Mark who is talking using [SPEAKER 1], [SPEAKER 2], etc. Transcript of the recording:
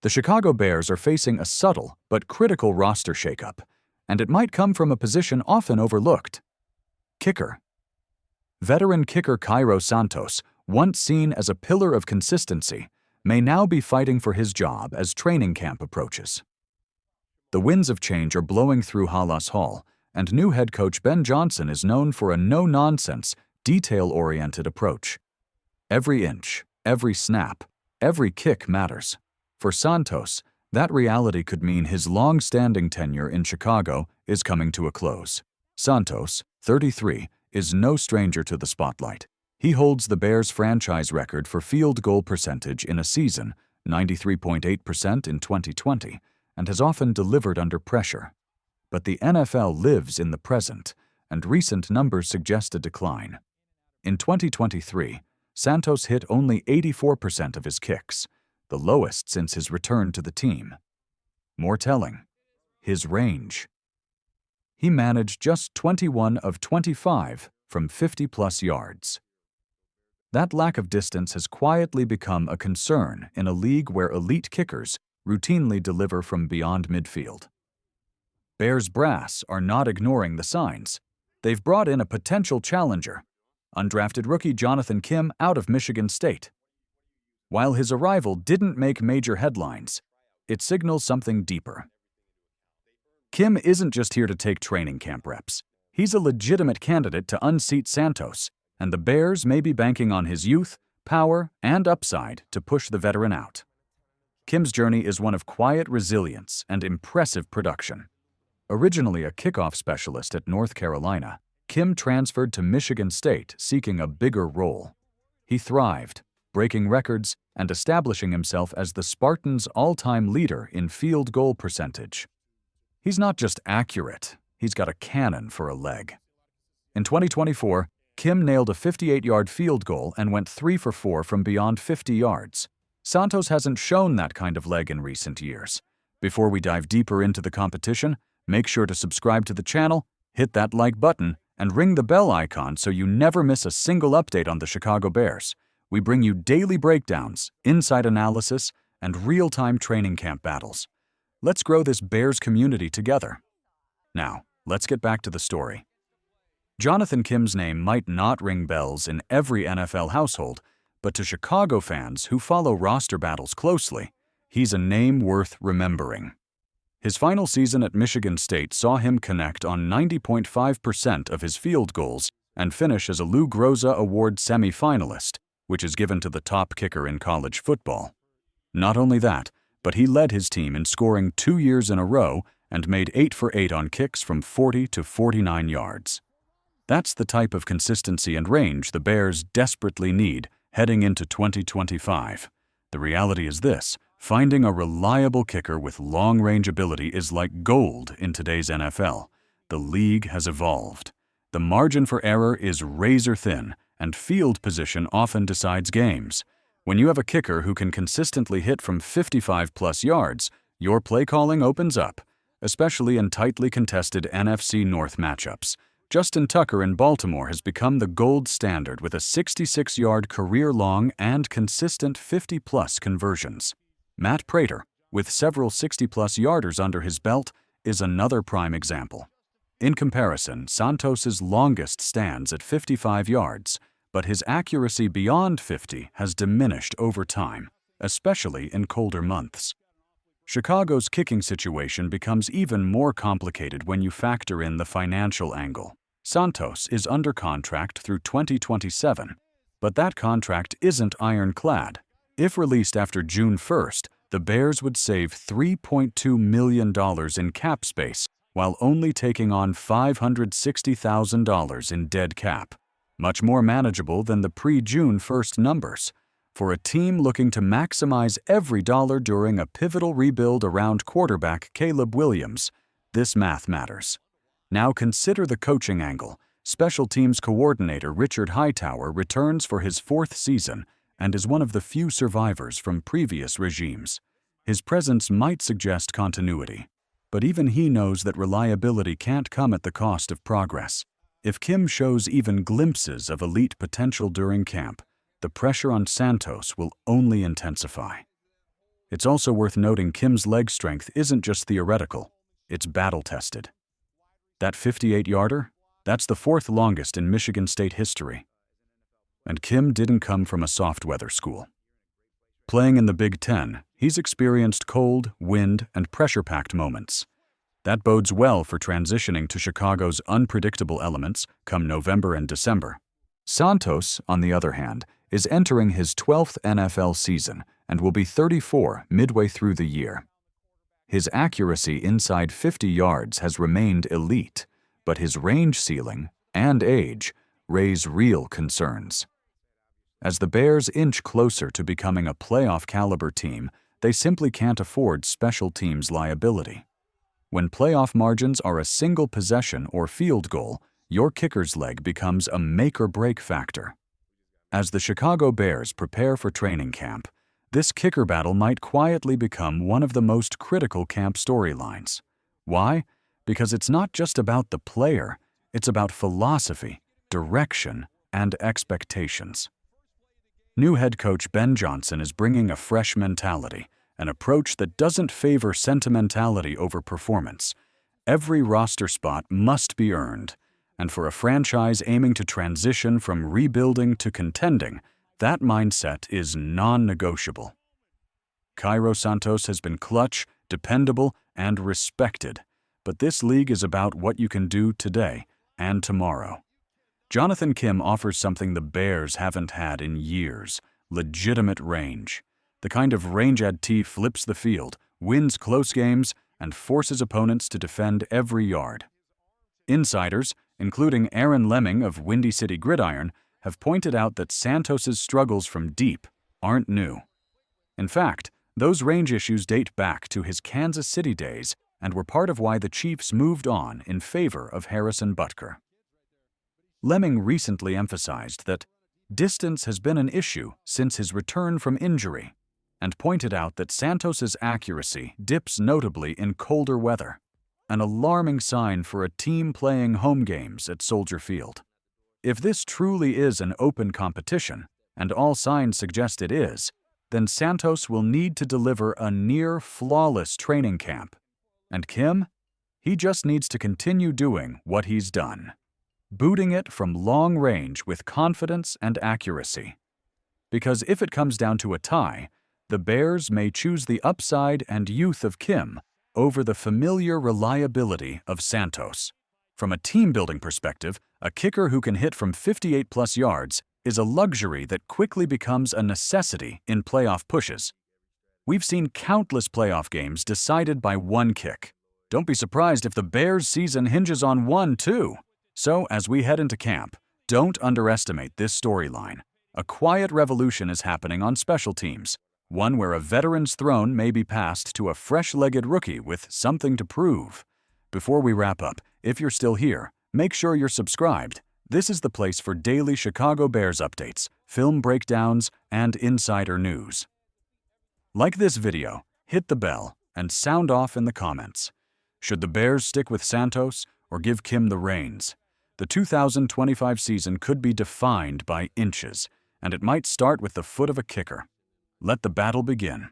[SPEAKER 1] The Chicago Bears are facing a subtle but critical roster shakeup, and it might come from a position often overlooked: kicker. Veteran kicker Cairo Santos, once seen as a pillar of consistency, may now be fighting for his job as training camp approaches. The winds of change are blowing through Halas Hall, and new head coach Ben Johnson is known for a no-nonsense, detail-oriented approach. Every inch, every snap, every kick matters. For Santos, that reality could mean his long-standing tenure in Chicago is coming to a close. Santos, 33, is no stranger to the spotlight. He holds the Bears' franchise record for field goal percentage in a season, 93.8% in 2020, and has often delivered under pressure. But the NFL lives in the present, and recent numbers suggest a decline. In 2023, Santos hit only 84% of his kicks, the lowest since his return to the team. More telling, his range. He managed just 21 of 25 from 50-plus yards. That lack of distance has quietly become a concern in a league where elite kickers routinely deliver from beyond midfield. Bears brass are not ignoring the signs. They've brought in a potential challenger, undrafted rookie Jonathan Kim out of Michigan State. While his arrival didn't make major headlines, it signals something deeper. Kim isn't just here to take training camp reps. He's a legitimate candidate to unseat Santos, and the Bears may be banking on his youth, power, and upside to push the veteran out. Kim's journey is one of quiet resilience and impressive production. Originally a kickoff specialist at North Carolina, Kim transferred to Michigan State seeking a bigger role. He thrived, breaking records and establishing himself as the Spartans' all-time leader in field goal percentage. He's not just accurate, he's got a cannon for a leg. In 2024, Kim nailed a 58-yard field goal and went 3 for 4 from beyond 50 yards. Santos hasn't shown that kind of leg in recent years. Before we dive deeper into the competition, make sure to subscribe to the channel, hit that like button, and ring the bell icon so you never miss a single update on the Chicago Bears. We bring you daily breakdowns, inside analysis, and real-time training camp battles. Let's grow this Bears community together. Now, let's get back to the story. Jonathan Kim's name might not ring bells in every NFL household, but to Chicago fans who follow roster battles closely, he's a name worth remembering. His final season at Michigan State saw him connect on 90.5% of his field goals and finish as a Lou Groza Award semi-finalist, which is given to the top kicker in college football. Not only that, but he led his team in scoring 2 years in a row and made 8 for 8 on kicks from 40 to 49 yards. That's the type of consistency and range the Bears desperately need heading into 2025. The reality is this: finding a reliable kicker with long-range ability is like gold in today's NFL. The league has evolved. The margin for error is razor-thin, and field position often decides games. When you have a kicker who can consistently hit from 55-plus yards, your play calling opens up, especially in tightly contested NFC North matchups. Justin Tucker in Baltimore has become the gold standard with a 66-yard career-long and consistent 50-plus conversions. Matt Prater, with several 60-plus yarders under his belt, is another prime example. In comparison, Santos's longest stands at 55 yards, but his accuracy beyond 50 has diminished over time, especially in colder months. Chicago's kicking situation becomes even more complicated when you factor in the financial angle. Santos is under contract through 2027, but that contract isn't ironclad. If released after June 1st, the Bears would save $3.2 million in cap space while only taking on $560,000 in dead cap, much more manageable than the pre-June 1st numbers. For a team looking to maximize every dollar during a pivotal rebuild around quarterback Caleb Williams, this math matters. Now consider the coaching angle. Special teams coordinator Richard Hightower returns for his 4th season and is one of the few survivors from previous regimes. His presence might suggest continuity, but even he knows that reliability can't come at the cost of progress. If Kim shows even glimpses of elite potential during camp, the pressure on Santos will only intensify. It's also worth noting Kim's leg strength isn't just theoretical, it's battle-tested. That 58-yarder? That's the fourth longest in Michigan State history. And Kim didn't come from a soft-weather school. Playing in the Big Ten, he's experienced cold, wind, and pressure-packed moments. That bodes well for transitioning to Chicago's unpredictable elements come November and December. Santos, on the other hand, is entering his 12th NFL season and will be 34 midway through the year. His accuracy inside 50 yards has remained elite, but his range ceiling and age raise real concerns. As the Bears inch closer to becoming a playoff-caliber team, they simply can't afford special teams liability. When playoff margins are a single possession or field goal, your kicker's leg becomes a make-or-break factor. As the Chicago Bears prepare for training camp, this kicker battle might quietly become one of the most critical camp storylines. Why? Because it's not just about the player, it's about philosophy, direction, and expectations. New head coach Ben Johnson is bringing a fresh mentality, an approach that doesn't favor sentimentality over performance. Every roster spot must be earned, and for a franchise aiming to transition from rebuilding to contending, that mindset is non-negotiable. Cairo Santos has been clutch, dependable, and respected, but this league is about what you can do today and tomorrow. Jonathan Kim offers something the Bears haven't had in years: legitimate range. The kind of range-at-T flips the field, wins close games, and forces opponents to defend every yard. Insiders, including Aaron Lemming of Windy City Gridiron, have pointed out that Santos's struggles from deep aren't new. In fact, those range issues date back to his Kansas City days and were part of why the Chiefs moved on in favor of Harrison Butker. Lemming recently emphasized that distance has been an issue since his return from injury, and pointed out that Santos's accuracy dips notably in colder weather, an alarming sign for a team playing home games at Soldier Field. If this truly is an open competition, and all signs suggest it is, then Santos will need to deliver a near-flawless training camp. And Kim? He just needs to continue doing what he's done, booting it from long range with confidence and accuracy. Because if it comes down to a tie, the Bears may choose the upside and youth of Kim over the familiar reliability of Santos. From a team-building perspective, a kicker who can hit from 58-plus yards is a luxury that quickly becomes a necessity in playoff pushes. We've seen countless playoff games decided by one kick. Don't be surprised if the Bears' season hinges on one, too. So, as we head into camp, don't underestimate this storyline. A quiet revolution is happening on special teams, one where a veteran's throne may be passed to a fresh-legged rookie with something to prove. Before we wrap up, if you're still here, make sure you're subscribed. This is the place for daily Chicago Bears updates, film breakdowns, and insider news. Like this video, hit the bell, and sound off in the comments. Should the Bears stick with Santos or give Kim the reins? The 2025 season could be defined by inches, and it might start with the foot of a kicker. Let the battle begin.